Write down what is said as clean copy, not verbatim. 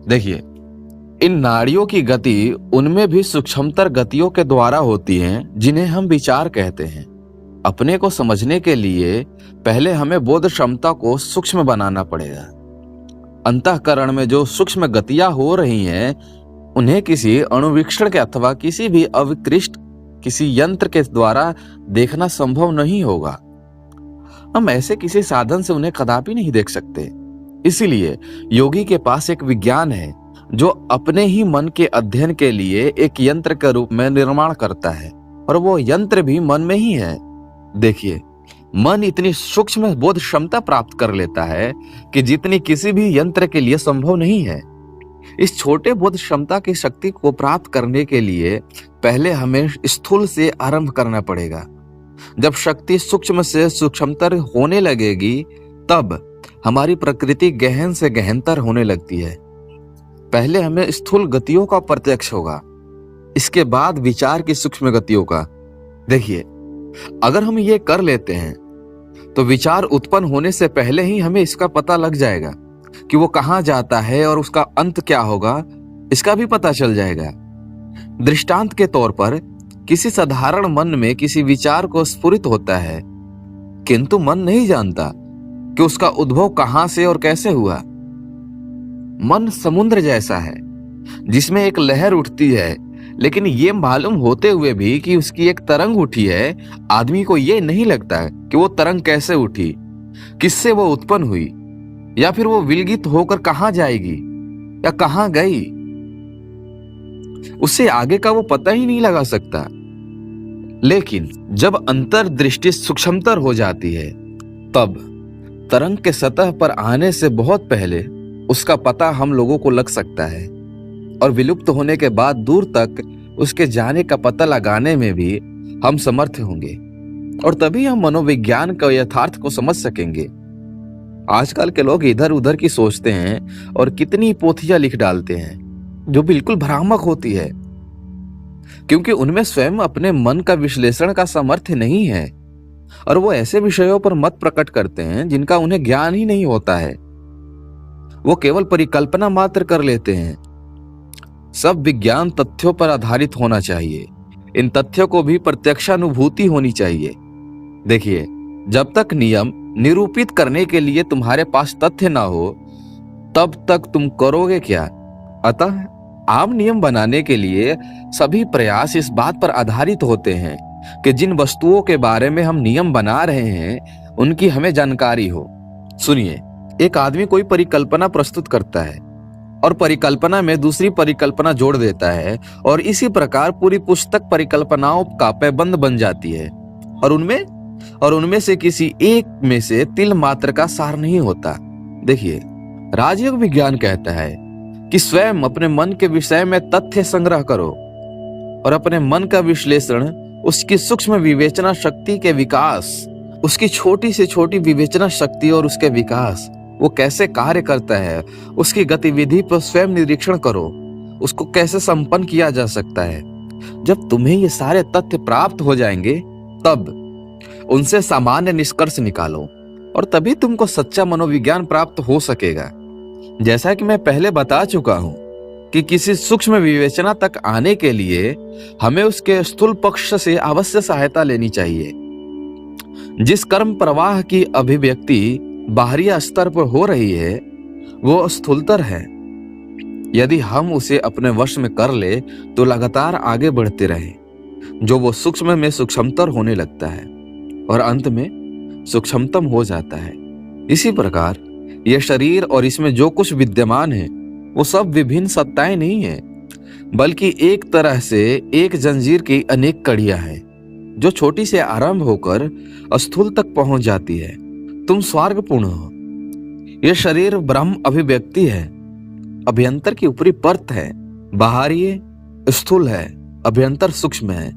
देखिए, इन नाड़ियों की गति उनमें भी सूक्ष्मतर गतियों के द्वारा होती हैं, जिन्हें हम विचार कहते हैं। अपने को समझने के लिए पहले हमें बोध क्षमता को सूक्ष्म बनाना पड़ेगा। अंतःकरण में जो सूक्ष्म गतियां हो रही हैं, उन्हें किसी अणुवीक्षण के अथवा किसी भी अविकृष्ट किसी यंत्र के द्वारा देखना संभव नहीं होगा। हम ऐसे किसी साधन से उन्हें कदापि नहीं देख सकते। इसीलिए योगी के पास एक विज्ञान है जो अपने ही मन के अध्ययन के लिए एक यंत्र के रूप में निर्माण करता है, और वो यंत्र भी मन में ही है। देखिए, मन इतनी सूक्ष्म बोध क्षमता प्राप्त कर लेता है कि जितनी किसी भी यंत्र के लिए संभव नहीं है। इस छोटे बोध क्षमता की शक्ति को प्राप्त करने के लिए पहले हमें स्थूल से आरंभ करना पड़ेगा। जब शक्ति सूक्ष्म से सूक्ष्मतर होने लगेगी, तब हमारी प्रकृति गहन से गहनतर होने लगती है। पहले हमें स्थूल गतियों का प्रत्यक्ष होगा, इसके बाद विचार की सूक्ष्म गतियों का। देखिए, अगर हम ये कर लेते हैं तो विचार उत्पन्न होने से पहले ही हमें इसका पता लग जाएगा कि वो कहां जाता है और उसका अंत क्या होगा, इसका भी पता चल जाएगा। दृष्टांत के तौर पर किसी साधारण मन में किसी विचार को स्फुरित होता है, किंतु मन नहीं जानता कि उसका उद्भव कहां से और कैसे हुआ। मन समुद्र जैसा है जिसमें एक लहर उठती है, लेकिन ये मालूम होते हुए भी कि उसकी एक तरंग उठी है, आदमी को ये नहीं लगता कि वो तरंग कैसे उठी, किससे वो उत्पन्न हुई, या फिर वो विलगित होकर कहां जाएगी या कहां गई। उससे आगे का वो पता ही नहीं लगा सकता। लेकिन जब अंतर्दृष्टि सूक्ष्मतर हो जाती है, तब तरंग के सतह पर आने से बहुत पहले उसका पता हम लोगों को लग सकता है, और विलुप्त होने के बाद दूर तक उसके जाने का पता लगाने में भी हम समर्थ होंगे, और तभी हम मनोविज्ञान का यथार्थ को समझ सकेंगे। आजकल के लोग इधर उधर की सोचते हैं और कितनी पोथियां लिख डालते हैं जो बिल्कुल भ्रामक होती है, क्योंकि उनमें स्वयं अपने मन का विश्लेषण का सामर्थ्य नहीं है, और वो ऐसे विषयों पर मत प्रकट करते हैं जिनका उन्हें ज्ञान ही नहीं होता है। वो केवल परिकल्पना मात्र कर लेते हैं। सब विज्ञान तथ्यों पर आधारित होना चाहिए। इन तथ्यों को भी प्रत्यक्षानुभूति होनी चाहिए। देखिए, जब तक नियम निरूपित करने के लिए तुम्हारे पास तथ्य ना हो, तब तक तुम करोगे क्या? अतः आम नियम बनाने के लिए सभी प्रयास इस बात पर आधारित होते हैं कि जिन वस्तुओं के बारे में हम नियम बना रहे हैं उनकी हमें जानकारी हो। सुनिए, एक आदमी कोई परिकल्पना प्रस्तुत करता है और परिकल्पना में दूसरी परिकल्पना जोड़ देता है, और इसी प्रकार पूरी पुस्तक परिकल्पनाओं का पैबंद बन जाती है, और उनमें से किसी एक में से तिल मात्र का सार नहीं होता। देखिए, राजयोग विज्ञान कहता है कि स्वयं अपने मन के विषय में तथ्य संग्रह करो, और अपने मन का विश्लेषण उसकी सूक्ष्म विवेचना शक्ति के विकास, उसकी छोटी से छोटी विवेचना शक्ति और उसके विकास, वो कैसे कार्य करता है, उसकी गतिविधि पर स्वयं निरीक्षण करो, उसको कैसे संपन्न किया जा सकता है। जब तुम्हें ये सारे तथ्य प्राप्त हो जाएंगे, तब उनसे सामान्य निष्कर्ष निकालो, और तभी तुमको सच्चा मनोविज्ञान प्राप्त हो सकेगा। जैसा कि मैं पहले बता चुका हूं कि किसी सूक्ष्म विवेचना तक आने के लिए हमें उसके स्थूल पक्ष से अवश्य सहायता लेनी चाहिए। जिस कर्म प्रवाह की अभिव्यक्ति बाहरी स्तर पर हो रही है, वो स्थूलतर है। यदि हम उसे अपने वश में कर ले तो लगातार आगे बढ़ते रहे, जो वो सूक्ष्म में सूक्ष्मतर होने लगता है और अंत में सूक्ष्मतम हो जाता है। इसी प्रकार यह शरीर और इसमें जो कुछ विद्यमान है वो सब विभिन्न सत्ताएं नहीं है, बल्कि एक तरह से एक जंजीर की अनेक कड़ियां हैं, जो छोटी से आरंभ होकर स्थूल तक पहुंच जाती है। तुम स्वर्गपूर्ण हो। यह शरीर ब्रह्म अभिव्यक्ति है, अभ्यंतर की ऊपरी परत है। बाहरी स्थूल है, अभ्यंतर सूक्ष्म है।